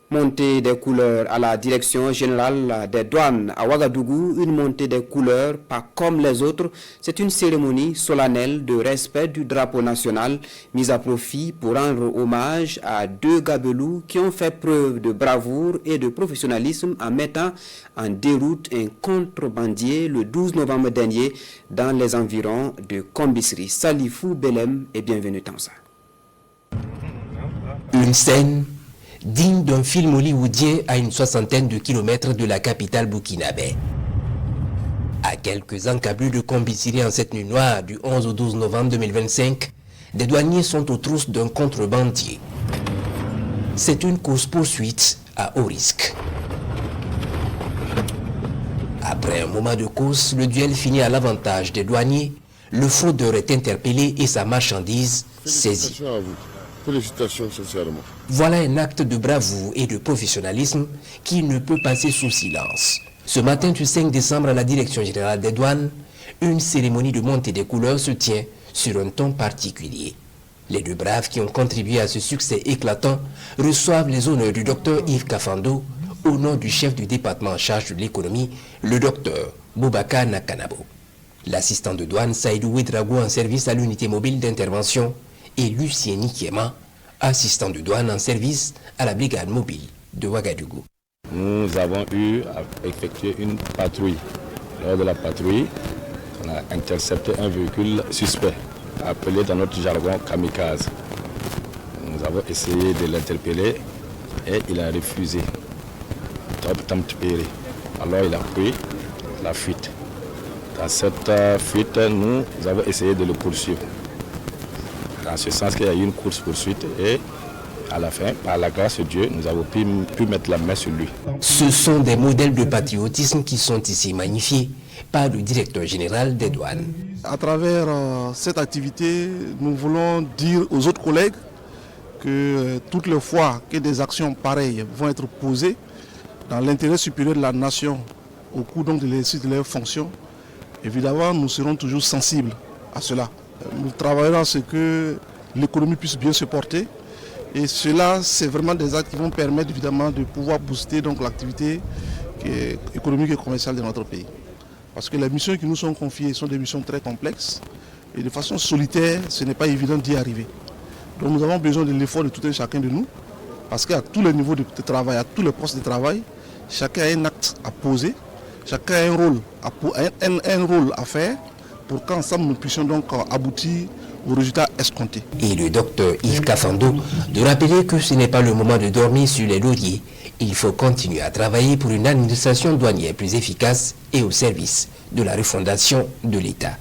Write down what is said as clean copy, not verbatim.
Montée des couleurs à la direction générale des douanes à Ouagadougou, une montée des couleurs pas comme les autres. C'est une cérémonie solennelle de respect du drapeau national mise à profit pour rendre hommage à deux gabelous qui ont fait preuve de bravoure et de professionnalisme en mettant en déroute un contrebandier le 12 novembre dernier dans les environs de Kombisri. Salifou Belem et bienvenue dans ça. Une scène digne d'un film hollywoodien à une soixantaine de kilomètres de la capitale burkinabé. À quelques encablures de Kombisri en cette nuit noire du 11 au 12 novembre 2025, des douaniers sont aux trousses d'un contrebandier. C'est une course-poursuite à haut risque. Après un moment de course, le duel finit à l'avantage des douaniers. Le fraudeur est interpellé et sa marchandise saisie. Félicitations à vous. Félicitations sincèrement. Voilà un acte de bravoure et de professionnalisme qui ne peut passer sous silence. Ce matin du 5 décembre à la Direction générale des douanes, une cérémonie de montée des couleurs se tient sur un ton particulier. Les deux braves qui ont contribué à ce succès éclatant reçoivent les honneurs du docteur Yves Kafando au nom du chef du département en charge de l'économie, le docteur Boubacar Nakanabo. L'assistant de douane Saïdou Ouedrago en service à l'unité mobile d'intervention et Lucien Nikiema, assistant de douane en service à la brigade mobile de Ouagadougou. Nous avons eu à effectuer une patrouille. Lors de la patrouille, on a intercepté un véhicule suspect, appelé dans notre jargon kamikaze. Nous avons essayé de l'interpeller et il a refusé. Alors il a pris la fuite. Dans cette fuite, nous avons essayé de le poursuivre. Dans ce sens qu'il y a eu une course-poursuite et à la fin, par la grâce de Dieu, nous avons pu mettre la main sur lui. Ce sont des modèles de patriotisme qui sont ici magnifiés par le directeur général des douanes. À travers cette activité, nous voulons dire aux autres collègues que toutes les fois que des actions pareilles vont être posées dans l'intérêt supérieur de la nation au cours donc de l'exercice de leurs fonctions, évidemment, nous serons toujours sensibles à cela. Nous travaillerons à ce que l'économie puisse bien se porter. Et cela, c'est vraiment des actes qui vont permettre évidemment de pouvoir booster donc l'activité économique et commerciale de notre pays. Parce que les missions qui nous sont confiées sont des missions très complexes. Et de façon solitaire, ce n'est pas évident d'y arriver. Donc nous avons besoin de l'effort de tout un chacun de nous. Parce qu'à tous les niveaux de travail, à tous les postes de travail, chacun a un acte à poser, chacun a un rôle à faire pour qu'ensemble nous puissions donc aboutir aux résultats escomptés. Et le docteur Yves Kafando de rappeler que ce n'est pas le moment de dormir sur les lauriers. Il faut continuer à travailler pour une administration douanière plus efficace et au service de la refondation de l'État.